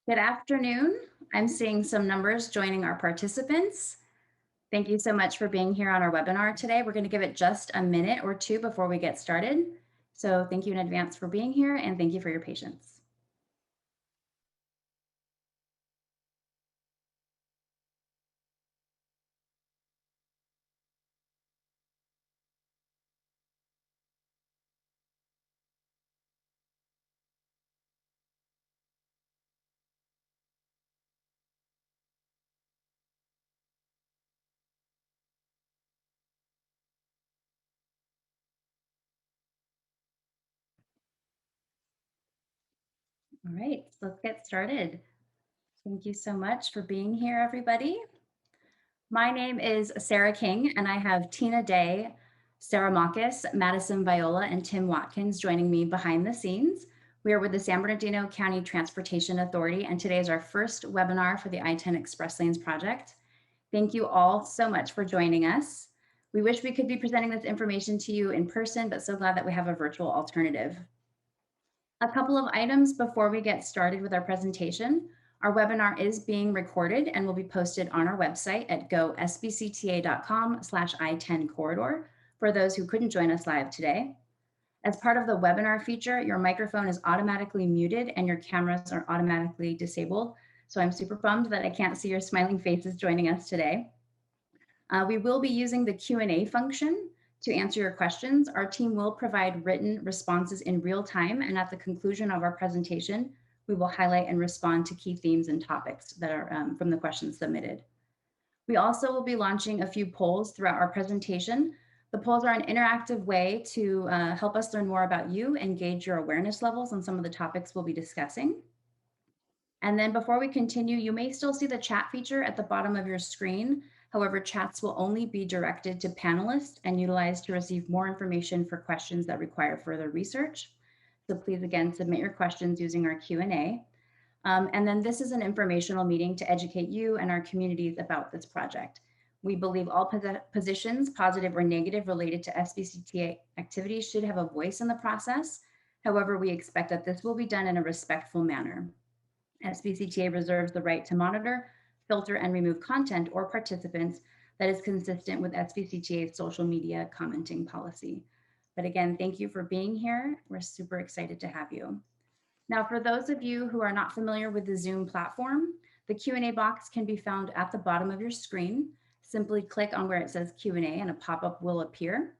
Good afternoon. I'm seeing some numbers joining our participants. Thank you so much for being here on our webinar today. We're going to give it just a minute or two before we get started. So thank you in advance for being here and thank you for your patience. All right, so let's get started. Thank you so much for being here, everybody. My name is Sarah King, and I have Tina Day, Sarah Makis, Madison Viola, and Tim Watkins joining me behind the scenes. We are with the San Bernardino County Transportation Authority, and today is our first webinar for the I-10 Express Lanes project. Thank you all so much for joining us. We wish we could be presenting this information to you in person, but so glad that we have a virtual alternative. A couple of items before we get started with our presentation. Our webinar is being recorded and will be posted on our website at gosbcta.com/I10corridor for those who couldn't join us live today. As part of the webinar feature, your microphone is automatically muted and your cameras are automatically disabled. So I'm super bummed that I can't see your smiling faces joining us today. We will be using the Q&A function to answer your questions. Our team will provide written responses in real time, and at the conclusion of our presentation, we will highlight and respond to key themes and topics that are from the questions submitted. We also will be launching a few polls throughout our presentation. The polls are an interactive way to help us learn more about you and gauge your awareness levels on some of the topics we'll be discussing. And then before we continue, you may still see the chat feature at the bottom of your screen. However, chats will only be directed to panelists and utilized to receive more information for questions that require further research. So please, again, submit your questions using our Q&A. And then this is an informational meeting to educate you and our communities about this project. We believe all positions, positive or negative, related to SBCTA activities should have a voice in the process. However, we expect that this will be done in a respectful manner. SBCTA reserves the right to monitor, filter, and remove content or participants that is consistent with SBCTA's social media commenting policy. But again, thank you for being here. We're super excited to have you. Now, for those of you who are not familiar with the Zoom platform, the Q&A box can be found at the bottom of your screen. Simply click on where it says Q&A and a pop-up will appear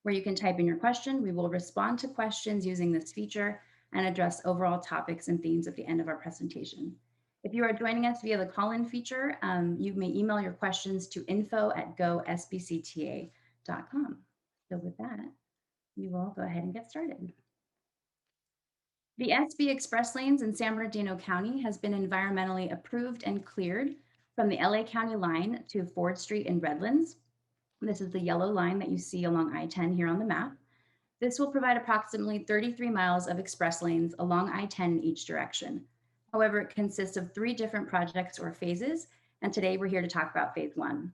where you can type in your question. We will respond to questions using this feature and address overall topics and themes at the end of our presentation. If you are joining us via the call-in feature, you may email your questions to info@gosbcta.com. So with that, we will go ahead and get started. The SB Express Lanes in San Bernardino County has been environmentally approved and cleared from the LA County line to Ford Street in Redlands. This is the yellow line that you see along I-10 here on the map. This will provide approximately 33 miles of express lanes along I-10 in each direction. However, it consists of 3 different projects or phases, and today we're here to talk about phase 1.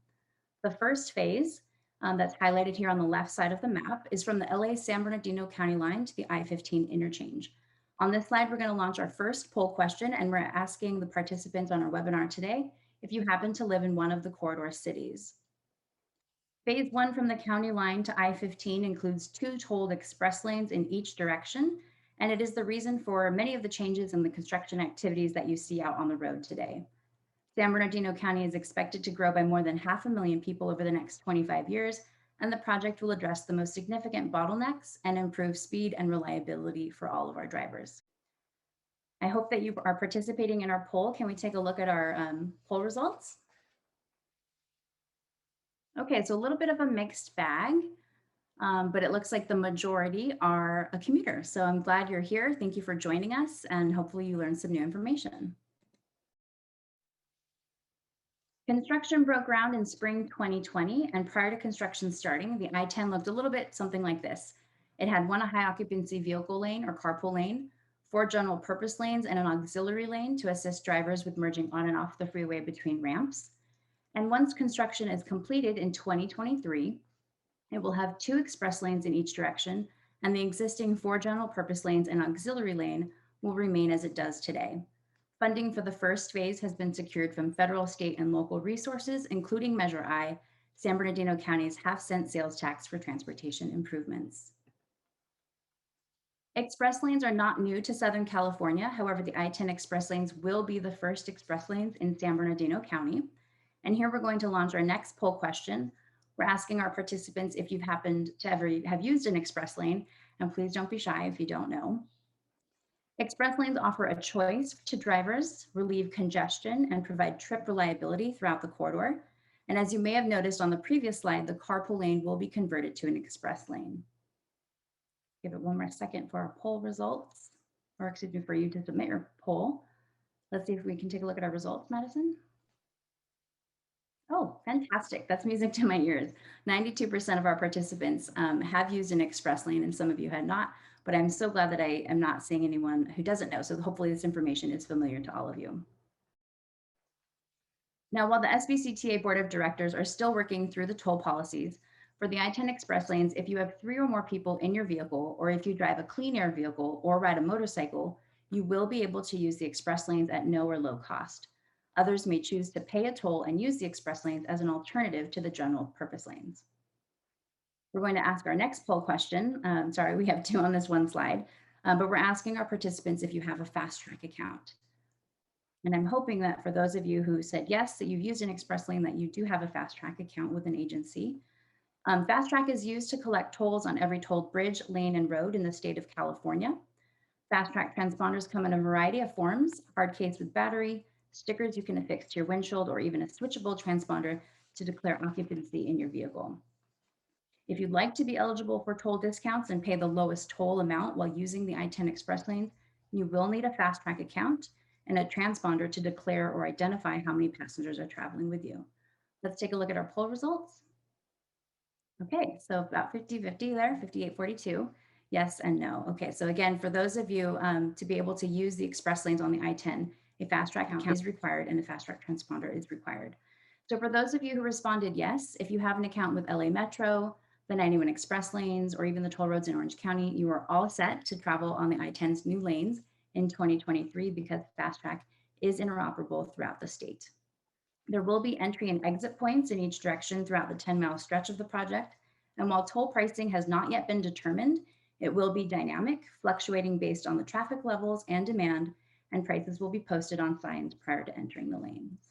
The first phase, that's highlighted here on the left side of the map, is from the LA San Bernardino County line to the I-15 interchange. On this slide, we're going to launch our first poll question, and we're asking the participants on our webinar today if you happen to live in one of the corridor cities. Phase 1 from the county line to I-15 includes 2 tolled express lanes in each direction, and it is the reason for many of the changes in the construction activities that you see out on the road today. San Bernardino County is expected to grow by more than 500,000 people over the next 25 years, and the project will address the most significant bottlenecks and improve speed and reliability for all of our drivers. I hope that you are participating in our poll. Can we take a look at our poll results? Okay, so a little bit of a mixed bag, but it looks like the majority are a commuter. So I'm glad you're here. Thank you for joining us, and hopefully you learned some new information. Construction broke ground in spring 2020, and prior to construction starting, the I-10 looked a little bit something like this. It had 1 high occupancy vehicle lane or carpool lane, 4 general purpose lanes, and an auxiliary lane to assist drivers with merging on and off the freeway between ramps. And once construction is completed in 2023, it will have 2 express lanes in each direction, and the existing 4 general purpose lanes and auxiliary lane will remain as it does today. Funding for the first phase has been secured from federal, state, and local resources, including Measure I, San Bernardino County's half-cent sales tax for transportation improvements. Express lanes are not new to Southern California. However, the I-10 express lanes will be the first express lanes in San Bernardino County. And here we're going to launch our next poll question. We're asking our participants if you've happened to ever have used an express lane, and please don't be shy if you don't know. Express lanes offer a choice to drivers, relieve congestion, and provide trip reliability throughout the corridor. And as you may have noticed on the previous slide, the carpool lane will be converted to an express lane. Give it one more second for our poll results, or excuse me, for you to submit your poll. Let's see if we can take a look at our results, Madison. Oh, fantastic. That's music to my ears. 92% of our participants have used an express lane, and some of you had not, but I'm so glad that I am not seeing anyone who doesn't know. So hopefully this information is familiar to all of you. Now, while the SBCTA Board of Directors are still working through the toll policies, for the I-10 express lanes, if you have 3 or more people in your vehicle, or if you drive a clean air vehicle or ride a motorcycle, you will be able to use the express lanes at no or low cost. Others may choose to pay a toll and use the express lanes as an alternative to the general purpose lanes. We're going to ask our next poll question. Sorry, we have 2 on this one slide, but we're asking our participants if you have a fast track account. And I'm hoping that for those of you who said yes, that you've used an express lane, that you do have a fast track account with an agency. Fast track is used to collect tolls on every tolled bridge, lane, and road in the state of California. Fast track transponders come in a variety of forms: hard case with battery, stickers you can affix to your windshield, or even a switchable transponder to declare occupancy in your vehicle. If you'd like to be eligible for toll discounts and pay the lowest toll amount while using the I-10 express lanes, you will need a fast track account and a transponder to declare or identify how many passengers are traveling with you. Let's take a look at our poll results. Okay, so about 50-50 there, 58-42, yes and no. Okay, so again, for those of you to be able to use the express lanes on the I-10, a fast track account is required and a fast track transponder is required. So for those of you who responded yes, if you have an account with LA Metro, the 91 express lanes, or even the toll roads in Orange County, you are all set to travel on the I-10's new lanes in 2023 because fast track is interoperable throughout the state. There will be entry and exit points in each direction throughout the 10-mile stretch of the project. And while toll pricing has not yet been determined, it will be dynamic, fluctuating based on the traffic levels and demand, and prices will be posted on signs prior to entering the lanes.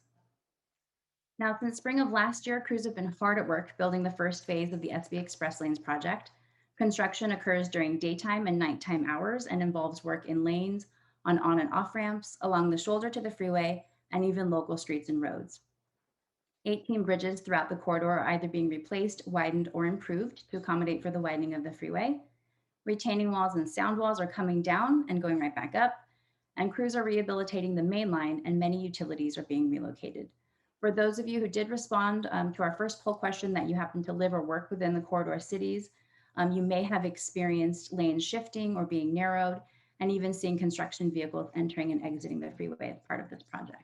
Now, since spring of last year, crews have been hard at work building the first phase of the SB Express Lanes project. Construction occurs during daytime and nighttime hours and involves work in lanes, on and off ramps, along the shoulder to the freeway, and even local streets and roads. 18 bridges throughout the corridor are either being replaced, widened, or improved to accommodate for the widening of the freeway. Retaining walls and sound walls are coming down and going right back up, and crews are rehabilitating the main line, and many utilities are being relocated. For those of you who did respond to our first poll question that you happen to live or work within the corridor cities, you may have experienced lanes shifting or being narrowed, and even seeing construction vehicles entering and exiting the freeway as part of this project.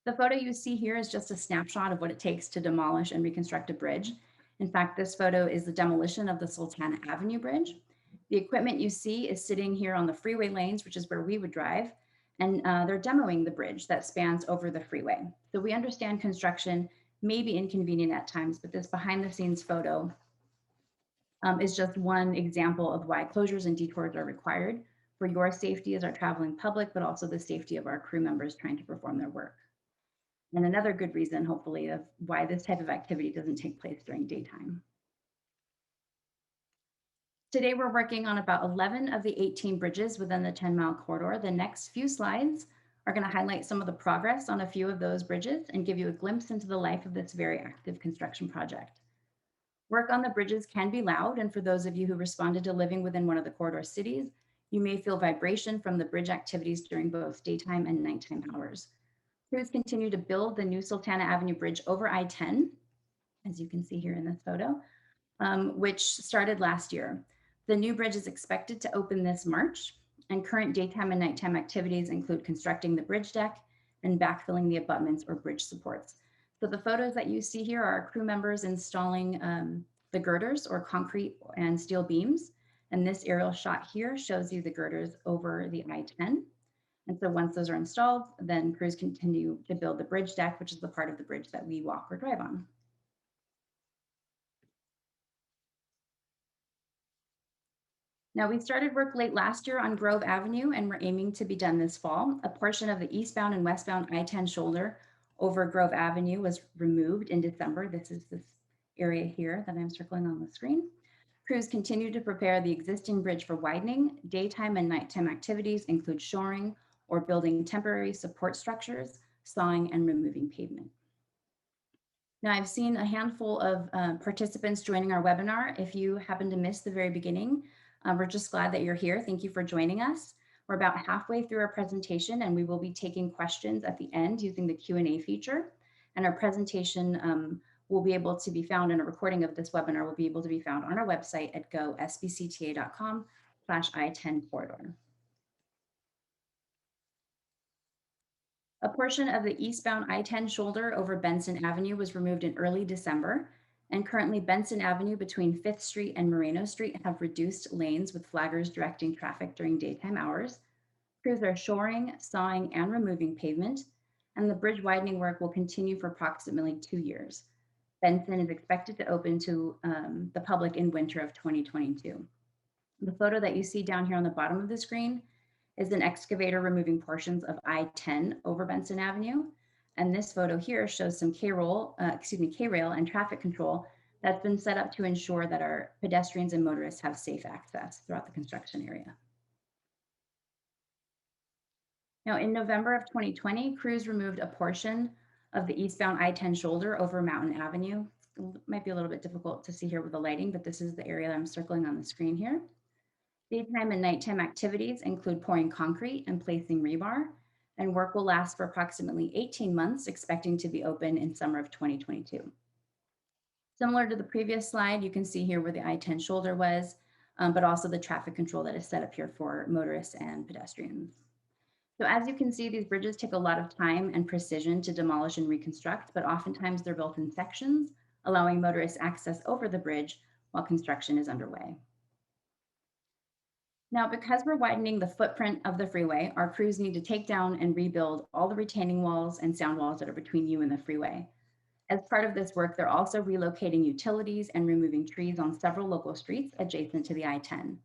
The photo you see here is just a snapshot of what it takes to demolish and reconstruct a bridge. In fact, this photo is the demolition of the Sultana Avenue Bridge. The equipment you see is sitting here on the freeway lanes, which is where we would drive, and they're demoing the bridge that spans over the freeway. So we understand construction may be inconvenient at times, but this behind the scenes photo is just one example of why closures and detours are required for your safety as our traveling public, but also the safety of our crew members trying to perform their work. And another good reason, hopefully, of why this type of activity doesn't take place during daytime. Today, we're working on about 11 of the 18 bridges within the 10-mile corridor. The next few slides are going to highlight some of the progress on a few of those bridges and give you a glimpse into the life of this very active construction project. Work on the bridges can be loud, and for those of you who responded to living within one of the corridor cities, you may feel vibration from the bridge activities during both daytime and nighttime hours. Crews continue to build the new Sultana Avenue Bridge over I-10, as you can see here in this photo, which started last year. The new bridge is expected to open this March, and current daytime and nighttime activities include constructing the bridge deck and backfilling the abutments or bridge supports. So the photos that you see here are our crew members installing the girders or concrete and steel beams. And this aerial shot here shows you the girders over the I-10. And so once those are installed, then crews continue to build the bridge deck, which is the part of the bridge that we walk or drive on. Now, we started work late last year on Grove Avenue, and we're aiming to be done this fall. A portion of the eastbound and westbound I-10 shoulder over Grove Avenue was removed in December. This is this area here that I'm circling on the screen. Crews continue to prepare the existing bridge for widening. Daytime and nighttime activities include shoring or building temporary support structures, sawing, and removing pavement. Now, I've seen a handful of participants joining our webinar. If you happen to miss the very beginning, we're just glad that you're here. Thank you for joining us. We're about halfway through our presentation, and we will be taking questions at the end using the Q&A feature. And our presentation will be able to be found, and a recording of this webinar will be able to be found on our website at go.sbcta.com/I-10 corridor. A portion of the eastbound I-10 shoulder over Benson Avenue was removed in early December, and currently Benson Avenue between 5th Street and Moreno Street have reduced lanes with flaggers directing traffic during daytime hours. Crews are shoring, sawing, and removing pavement, and the bridge widening work will continue for approximately 2 years. Benson is expected to open to the public in winter of 2022. The photo that you see down here on the bottom of the screen is an excavator removing portions of I-10 over Benson Avenue. And this photo here shows some K-rail and traffic control that's been set up to ensure that our pedestrians and motorists have safe access throughout the construction area. Now, in November of 2020, crews removed a portion of the eastbound I-10 shoulder over Mountain Avenue. It might be a little bit difficult to see here with the lighting, but this is the area that I'm circling on the screen here. Daytime and nighttime activities include pouring concrete and placing rebar, and work will last for approximately 18 months, expecting to be open in summer of 2022. Similar to the previous slide, you can see here where the I-10 shoulder was, but also the traffic control that is set up here for motorists and pedestrians. So as you can see, these bridges take a lot of time and precision to demolish and reconstruct, but oftentimes they're built in sections, allowing motorists access over the bridge while construction is underway. Now, because we're widening the footprint of the freeway, our crews need to take down and rebuild all the retaining walls and sound walls that are between you and the freeway. As part of this work, they're also relocating utilities and removing trees on several local streets adjacent to the I-10.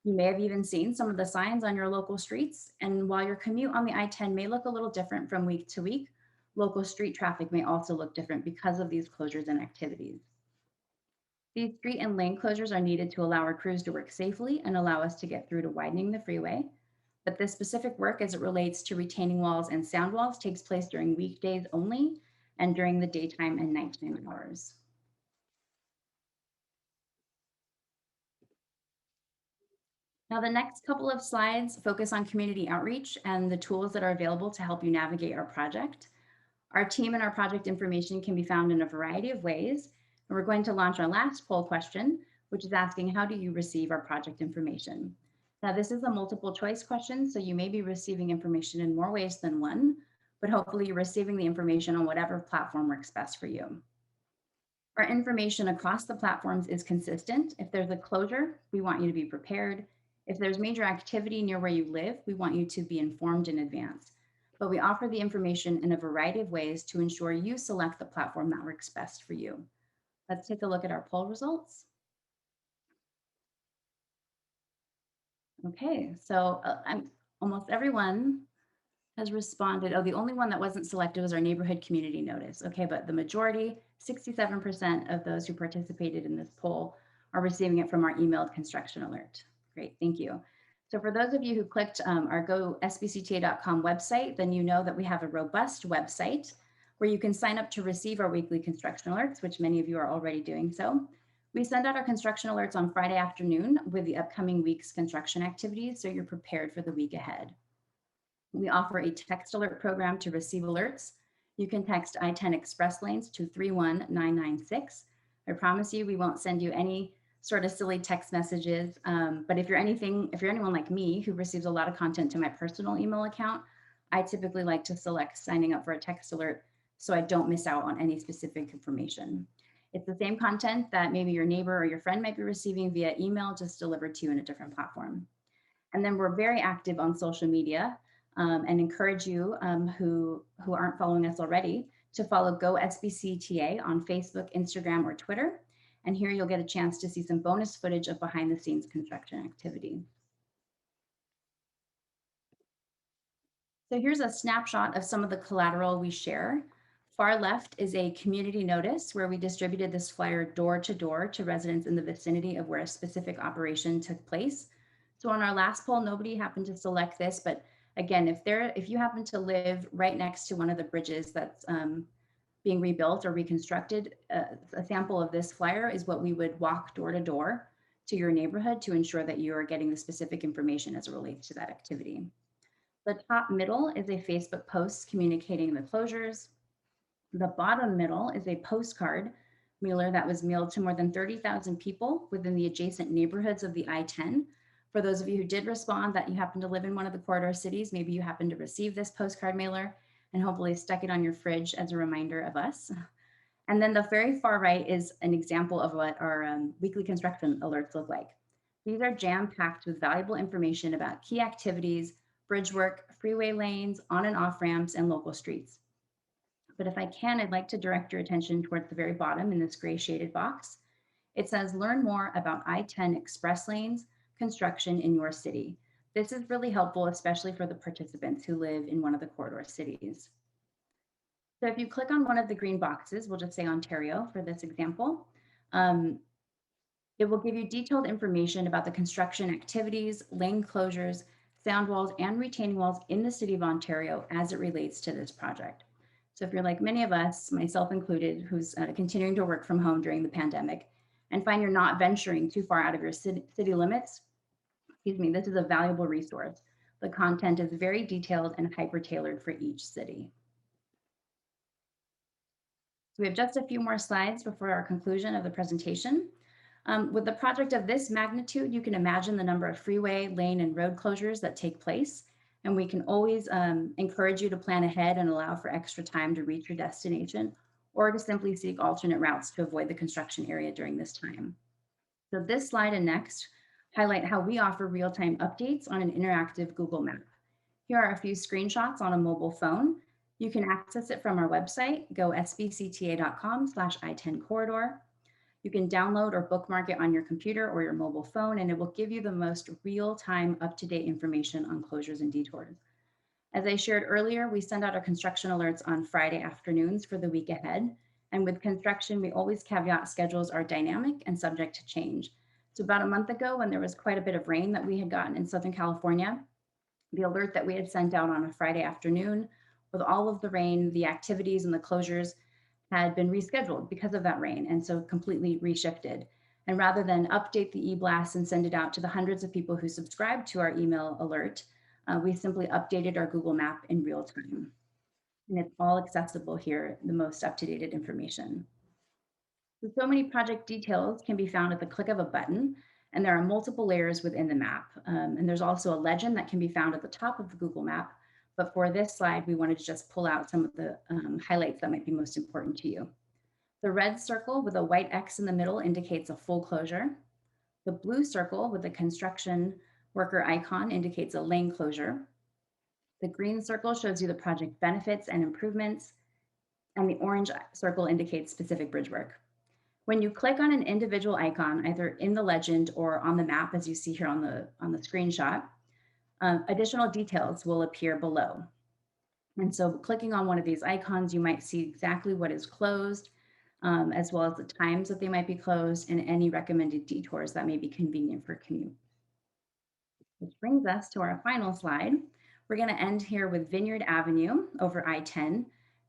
You may have even seen some of the signs on your local streets, and while your commute on the I-10 may look a little different from week to week, local street traffic may also look different because of these closures and activities. These street and lane closures are needed to allow our crews to work safely and allow us to get through to widening the freeway. But this specific work as it relates to retaining walls and sound walls takes place during weekdays only and during the daytime and nighttime hours. Now, the next couple of slides focus on community outreach and the tools that are available to help you navigate our project. Our team and our project information can be found in a variety of ways. And we're going to launch our last poll question, which is asking, how do you receive our project information? Now, this is a multiple choice question, so you may be receiving information in more ways than one, but hopefully you're receiving the information on whatever platform works best for you. Our information across the platforms is consistent. If there's a closure, we want you to be prepared. If there's major activity near where you live, we want you to be informed in advance. But we offer the information in a variety of ways to ensure you select the platform that works best for you. Let's take a look at our poll results. Okay, so almost everyone has responded. Oh, the only one that wasn't selected was our neighborhood community notice. Okay, but the majority, 67% of those who participated in this poll are receiving it from our emailed construction alert. Great, thank you. So for those of you who clicked our go.sbcta.com website, then you know that we have a robust website where you can sign up to receive our weekly construction alerts, which many of you are already doing so. We send out our construction alerts on Friday afternoon with the upcoming week's construction activities, so you're prepared for the week ahead. We offer a text alert program to receive alerts. You can text I-10 Express Lanes to 31996. I promise you we won't send you any sort of silly text messages. But if you're anyone like me who receives a lot of content to my personal email account, I typically like to select signing up for a text alert so I don't miss out on any specific information. It's the same content that maybe your neighbor or your friend might be receiving via email, just delivered to you in a different platform. And then we're very active on social media. and encourage you who aren't following us already to follow Go SBCTA on Facebook, Instagram, or Twitter. And here you'll get a chance to see some bonus footage of behind the scenes construction activity. So here's a snapshot of some of the collateral we share. Far left is a community notice where we distributed this flyer door to door to residents in the vicinity of where a specific operation took place. So on our last poll, nobody happened to select this, but again, if you happen to live right next to one of the bridges that's being rebuilt or reconstructed, a sample of this flyer is what we would walk door to door to your neighborhood to ensure that you are getting the specific information as it relates to that activity. The top middle is a Facebook post communicating the closures. The bottom middle is a postcard mailer that was mailed to more than 30,000 people within the adjacent neighborhoods of the I-10. For those of you who did respond that you happen to live in one of the corridor cities, maybe you happen to receive this postcard mailer and hopefully stuck it on your fridge as a reminder of us. And then the very far right is an example of what our weekly construction alerts look like. These are jam-packed with valuable information about key activities, bridge work, freeway lanes, on and off ramps, and local streets. But if I can, I'd like to direct your attention towards the very bottom in this gray shaded box. It says, learn more about I-10 express lanes construction in your city. This is really helpful, especially for the participants who live in one of the corridor cities. So if you click on one of the green boxes, we'll just say Ontario for this example, it will give you detailed information about the construction activities, lane closures, sound walls, and retaining walls in the city of Ontario as it relates to this project. So if you're like many of us, myself included, who's continuing to work from home during the pandemic and find you're not venturing too far out of your city limits, excuse me, this is a valuable resource. The content is very detailed and hyper-tailored for each city. So we have just a few more slides before our conclusion of the presentation. With a project of this magnitude, you can imagine the number of freeway, lane, and road closures that take place. And we can always encourage you to plan ahead and allow for extra time to reach your destination, or to simply seek alternate routes to avoid the construction area during this time. So this slide and next highlight how we offer real-time updates on an interactive Google map. Here are a few screenshots on a mobile phone. You can access it from our website, gosbcta.com/I-10 corridor. You can download or bookmark it on your computer or your mobile phone, and it will give you the most real-time, up-to-date information on closures and detours. As I shared earlier, we send out our construction alerts on Friday afternoons for the week ahead. And with construction, we always caveat schedules are dynamic and subject to change. So about a month ago, when there was quite a bit of rain that we had gotten in Southern California, the alert that we had sent out on a Friday afternoon with all of the rain, the activities and the closures had been rescheduled because of that rain, and so completely reshifted. And rather than update the e-blast and send it out to the hundreds of people who subscribe to our email alert, we simply updated our Google map in real time. And it's all accessible here, the most up-to-date information. So many project details can be found at the click of a button, and there are multiple layers within the map. And there's also a legend that can be found at the top of the Google map. But for this slide, we wanted to just pull out some of the highlights that might be most important to you. The red circle with a white X in the middle indicates a full closure. The blue circle with the construction worker icon indicates a lane closure. The green circle shows you the project benefits and improvements, and the orange circle indicates specific bridge work. When you click on an individual icon, either in the legend or on the map, as you see here on the screenshot, additional details will appear below. And so clicking on one of these icons, you might see exactly what is closed, as well as the times that they might be closed and any recommended detours that may be convenient for commute. Which brings us to our final slide. We're going to end here with Vineyard Avenue over I-10.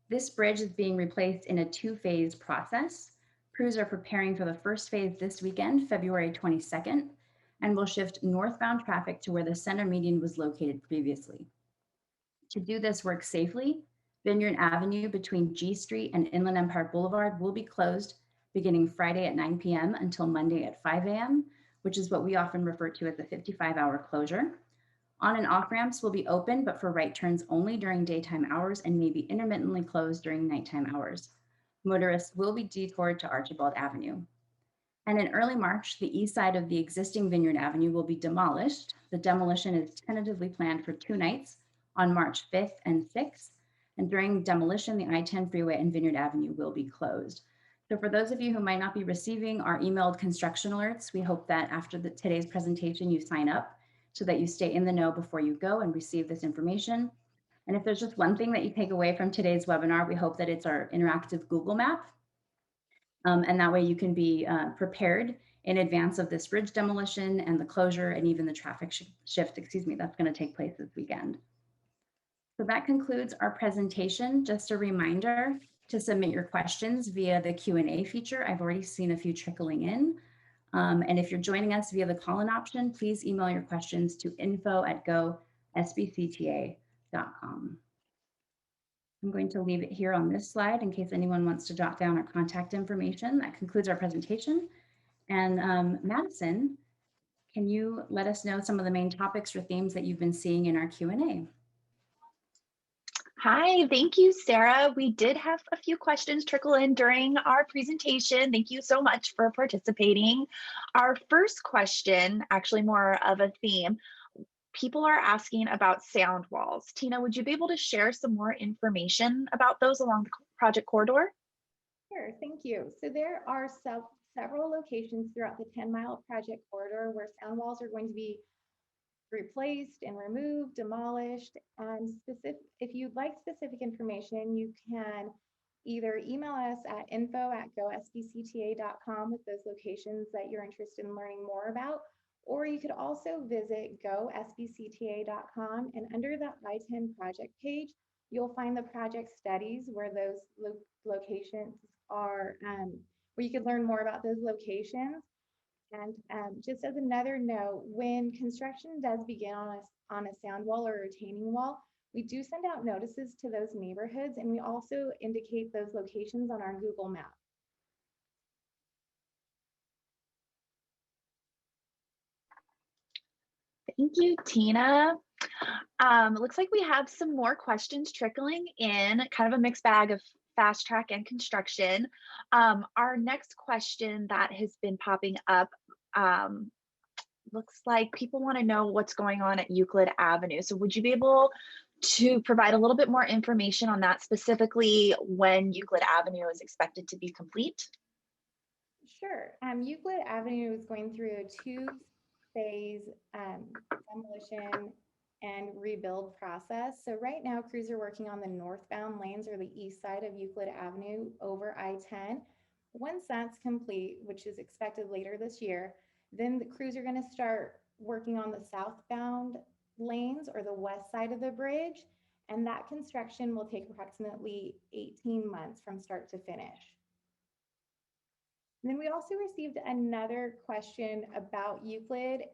This bridge is being replaced in a two-phase process. Crews are preparing for the first phase this weekend, February 22nd, and will shift northbound traffic to where the center median was located previously. To do this work safely, Vineyard Avenue between G Street and Inland Empire Boulevard will be closed beginning Friday at 9 p.m. until Monday at 5 a.m., which is what we often refer to as a 55-hour closure. On and off ramps will be open, but for right turns only during daytime hours and may be intermittently closed during nighttime hours. Motorists will be detoured to Archibald Avenue. And in early March, the east side of the existing Vineyard Avenue will be demolished. The demolition is tentatively planned for 2 nights on March 5th and 6th. And during demolition, the I-10 freeway and Vineyard Avenue will be closed. So for those of you who might not be receiving our emailed construction alerts, we hope that after today's presentation, you sign up so that you stay in the know before you go and receive this information. And if there's just one thing that you take away from today's webinar, we hope that it's our interactive Google map. And that way you can be prepared in advance of this bridge demolition and the closure and even the traffic shift, that's going to take place this weekend. So that concludes our presentation. Just a reminder to submit your questions via the Q&A feature. I've already seen a few trickling in. And if you're joining us via the call-in option, please email your questions to info@gosbcta.com. I'm going to leave it here on this slide in case anyone wants to jot down our contact information. That concludes our presentation. And Madison, can you let us know some of the main topics or themes that you've been seeing in our Q&A? Hi, thank you, Sarah. We did have a few questions trickle in during our presentation. Thank you so much for participating. Our first question, actually more of a theme, people are asking about sound walls. Tina, would you be able to share some more information about those along the project corridor? Sure, thank you. So there are several locations throughout the 10-mile project corridor where sound walls are going to be replaced and removed, demolished, and if you'd like specific information, you can either email us at info@gosbcta.com with those locations that you're interested in learning more about, or you could also visit gosbcta.com, and under the I-10 project page, you'll find the project studies where those locations are, where you could learn more about those locations. And just as another note, when construction does begin on a sound wall or a retaining wall, we do send out notices to those neighborhoods, and we also indicate those locations on our Google map. Thank you, Tina. It looks like we have some more questions trickling in, kind of a mixed bag of fast track and construction. Our next question that has been popping up, looks like people want to know what's going on at Euclid Avenue. So would you be able to provide a little bit more information on that, specifically when Euclid Avenue is expected to be complete? Sure. Euclid Avenue is going through a two-phase demolition and rebuild process. So right now, crews are working on the northbound lanes or the east side of Euclid Avenue over I-10. Once that's complete, which is expected later this year, then the crews are going to start working on the southbound lanes or the west side of the bridge. And that construction will take approximately 18 months from start to finish. And then we also received another question about Euclid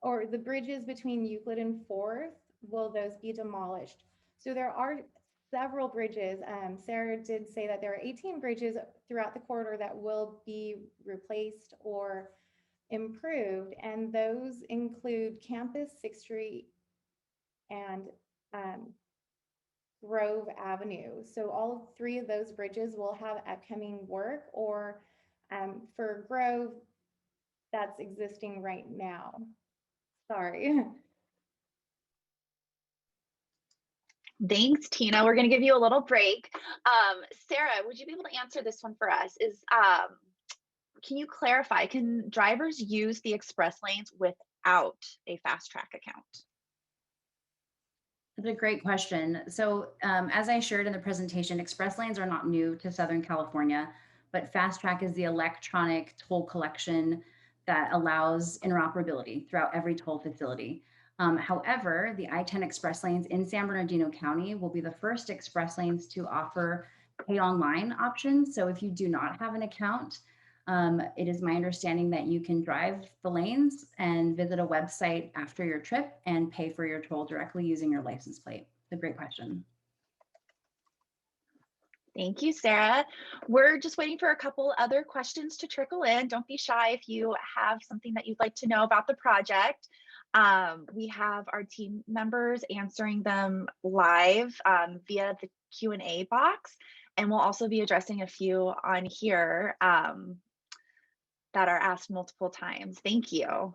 or the bridges between Euclid and 4th. Will those be demolished? So there are several bridges. Sarah did say that there are 18 bridges throughout the corridor that will be replaced or improved, and those include Campus, 6th Street, and Grove Avenue. So all three of those bridges will have upcoming work, or for Grove, that's existing right now. Sorry. Thanks, Tina. We're going to give you a little break. Sarah, would you be able to answer this one for us? Can you clarify, can drivers use the express lanes without a fast track account? That's a great question. So as I shared in the presentation, express lanes are not new to Southern California, but fast track is the electronic toll collection that allows interoperability throughout every toll facility. However, the I-10 express lanes in San Bernardino County will be the first express lanes to offer pay online options. So if you do not have an account, it is my understanding that you can drive the lanes and visit a website after your trip and pay for your toll directly using your license plate. It's a great question. Thank you, Sarah. We're just waiting for a couple other questions to trickle in. Don't be shy if you have something that you'd like to know about the project. We have our team members answering them live via the Q&A box, and we'll also be addressing a few on here that are asked multiple times. Thank you.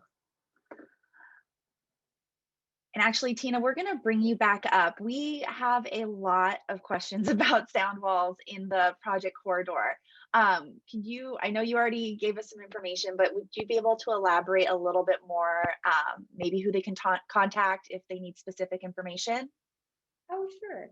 And actually, Tina, we're going to bring you back up. We have a lot of questions about sound walls in the project corridor. I know you already gave us some information, but would you be able to elaborate a little bit more, maybe who they can contact if they need specific information? Oh, sure.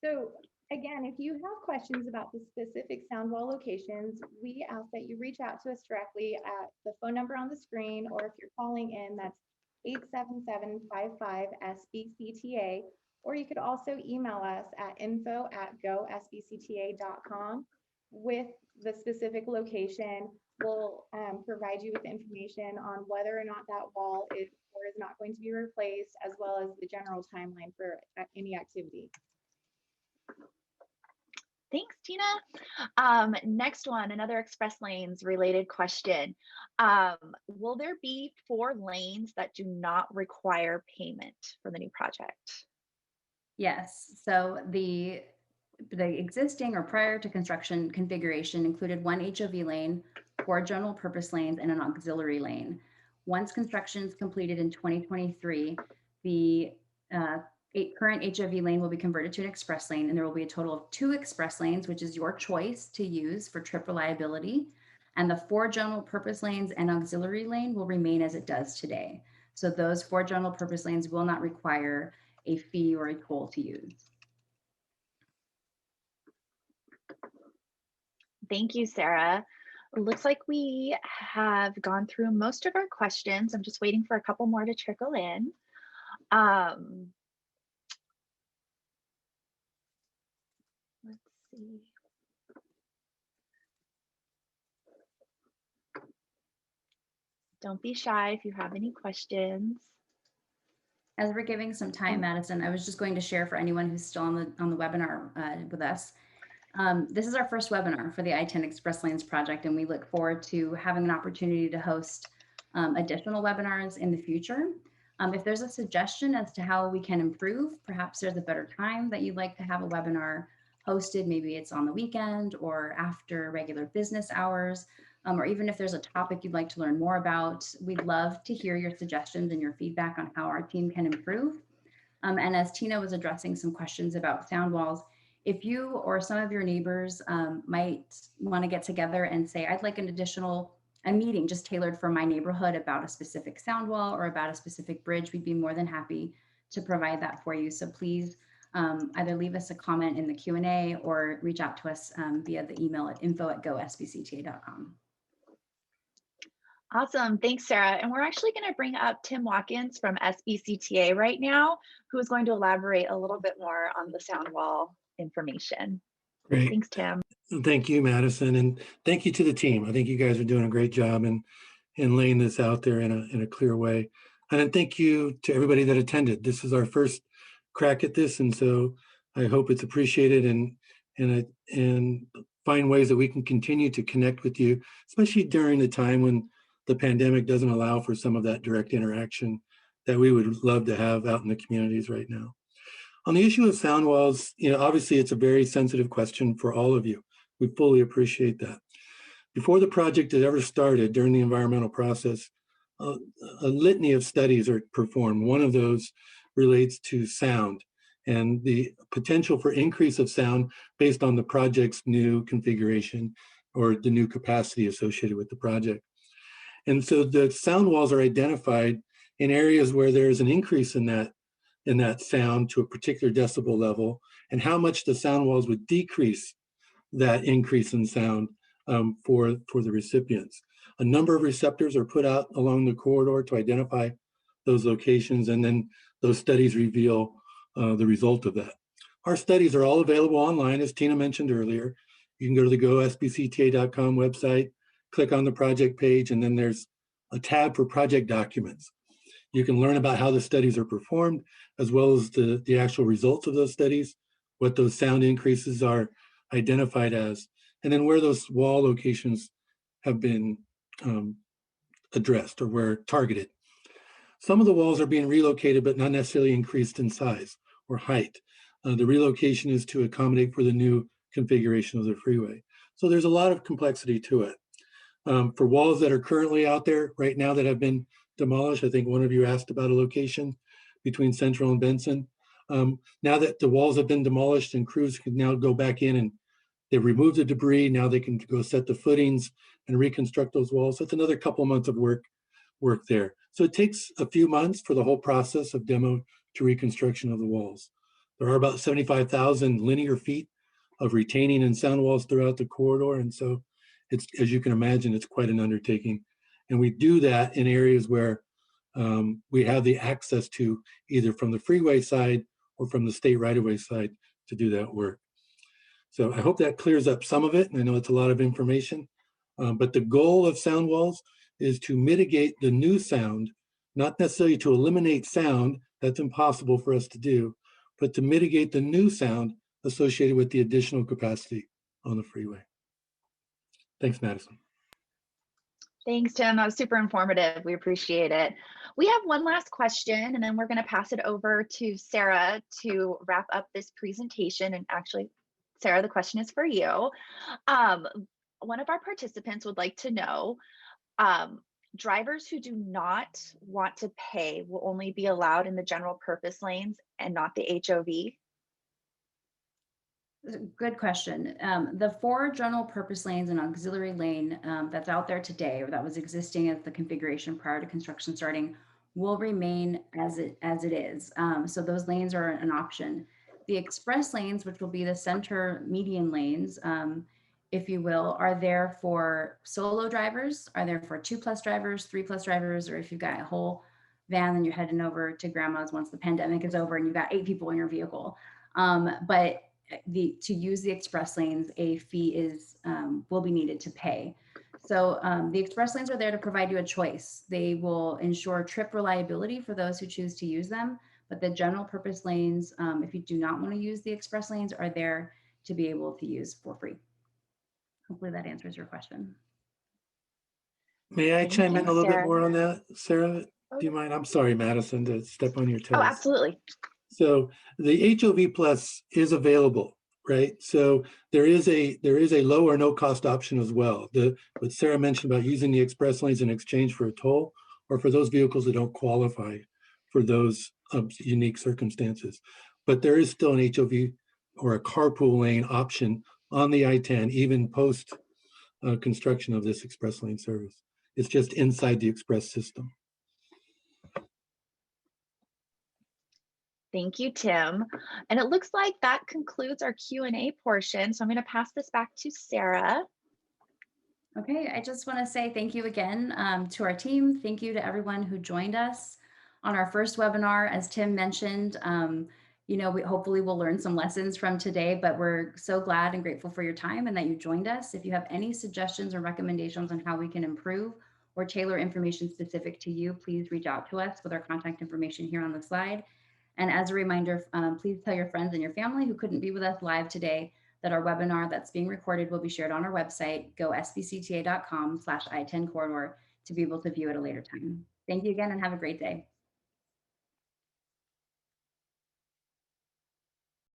So again, if you have questions about the specific sound wall locations, we ask that you reach out to us directly at the phone number on the screen, or if you're calling in, that's 877-55-SBCTA, or you could also email us at info@gosbcta.com with the specific location. We'll provide you with information on whether or not that wall is or is not going to be replaced, as well as the general timeline for any activity. Thanks, Tina. Next one, another express lanes related question. Will there be 4 lanes that do not require payment for the new project? Yes. So the existing or prior to construction configuration included 1 HOV lane, 4 general purpose lanes, and an auxiliary lane. Once construction is completed in 2023, the current HOV lane will be converted to an express lane, and there will be a total of 2 express lanes, which is your choice to use for trip reliability. And the 4 general purpose lanes and auxiliary lane will remain as it does today. So those 4 general purpose lanes will not require a fee or a toll to use. Thank you, Sarah. It looks like we have gone through most of our questions. I'm just waiting for a couple more to trickle in. Let's see. Don't be shy if you have any questions. As we're giving some time, Madison, I was just going to share for anyone who's still on the webinar with us. This is our first webinar for the I-10 Express Lanes project, and we look forward to having an opportunity to host additional webinars in the future. If there's a suggestion as to how we can improve, perhaps there's a better time that you'd like to have a webinar hosted, maybe it's on the weekend or after regular business hours, or even if there's a topic you'd like to learn more about, we'd love to hear your suggestions and your feedback on how our team can improve. And as Tina was addressing some questions about sound walls, if you or some of your neighbors might want to get together and say, I'd like a meeting just tailored for my neighborhood about a specific sound wall or about a specific bridge, we'd be more than happy to provide that for you. So please either leave us a comment in the Q&A or reach out to us via the email at info@gosbcta.com. Awesome. Thanks, Sarah. And we're actually going to bring up Tim Watkins from SBCTA right now, who is going to elaborate a little bit more on the sound wall information. Great. Thanks, Tim. Thank you, Madison. And thank you to the team. I think you guys are doing a great job in laying this out there in a clear way. And then thank you to everybody that attended. This is our first crack at this. And so I hope it's appreciated and find ways that we can continue to connect with you, especially during the time when the pandemic doesn't allow for some of that direct interaction that we would love to have out in the communities right now. On the issue of sound walls, obviously it's a very sensitive question for all of you. We fully appreciate that. Before the project had ever started, during the environmental process, a litany of studies are performed. One of those relates to sound and the potential for increase of sound based on the project's new configuration or the new capacity associated with the project. And so the sound walls are identified in areas where there's an increase in that sound to a particular decibel level, and how much the sound walls would decrease that increase in sound for the recipients. A number of receptors are put out along the corridor to identify those locations, and then those studies reveal the result of that. Our studies are all available online, as Tina mentioned earlier. You can go to the gosbcta.com website, click on the project page, and then there's a tab for project documents. You can learn about how the studies are performed, as well as the actual results of those studies, what those sound increases are identified as, and then where those wall locations have been addressed or were targeted. Some of the walls are being relocated, but not necessarily increased in size or height. The relocation is to accommodate for the new configuration of the freeway. So there's a lot of complexity to it. For walls that are currently out there right now that have been demolished, I think one of you asked about a location. between Central and Benson. Now that the walls have been demolished and crews can now go back in and they removed the debris, now they can go set the footings and reconstruct those walls. So it's another couple of months of work there. So it takes a few months for the whole process of demo to reconstruction of the walls. There are about 75,000 linear feet of retaining and sound walls throughout the corridor. And so it's, as you can imagine, it's quite an undertaking. And we do that in areas where we have the access to, either from the freeway side or from the state right-of-way side, to do that work. So I hope that clears up some of it. And I know it's a lot of information, but the goal of sound walls is to mitigate the new sound, not necessarily to eliminate sound, that's impossible for us to do, but to mitigate the new sound associated with the additional capacity on the freeway. Thanks, Madison. Thanks, Tim. That was super informative. We appreciate it. We have one last question, and then we're going to pass it over to Sarah to wrap up this presentation. And actually, Sarah, the question is for you. One of our participants would like to know, drivers who do not want to pay will only be allowed in the general purpose lanes and not the HOV? Good question. The 4 general purpose lanes and auxiliary lane that's out there today, or that was existing as the configuration prior to construction starting, will remain as it is. So those lanes are an option. The express lanes, which will be the center median lanes, if you will, are there for solo drivers, are there for 2+ drivers, 3+ drivers, or if you've got a whole van and you're heading over to grandma's once the pandemic is over and you've got 8 people in your vehicle. But to use the express lanes, a fee is will be needed to pay. So the express lanes are there to provide you a choice. They will ensure trip reliability for those who choose to use them, but the general purpose lanes, if you do not want to use the express lanes, are there to be able to use for free. Hopefully that answers your question. May I chime in a little bit more on that, Sarah? Oh, Do you mind? I'm sorry, Madison, to step on your toes. oh, absolutely. So the HOV Plus is available, right? So there is a low or no cost option as well. What Sarah mentioned about using the express lanes in exchange for a toll, or for those vehicles that don't qualify for those unique circumstances. But there is still an HOV or a carpool lane option on the I-10, even post construction of this express lane service. It's just inside the express system. Thank you, Tim. And it looks like that concludes our Q&A portion. So I'm going to pass this back to Sarah. Okay, I just want to say thank you again to our team. Thank you to everyone who joined us on our first webinar. As Tim mentioned, you know, hopefully we'll learn some lessons from today, but we're so glad and grateful for your time and that you joined us. If you have any suggestions or recommendations on how we can improve or tailor information specific to you, please reach out to us with our contact information here on the slide. And as a reminder, please tell your friends and your family who couldn't be with us live today that our webinar that's being recorded will be shared on our website, gosbcta.com/I-10 corridor, to be able to view at a later time. Thank you again and have a great day.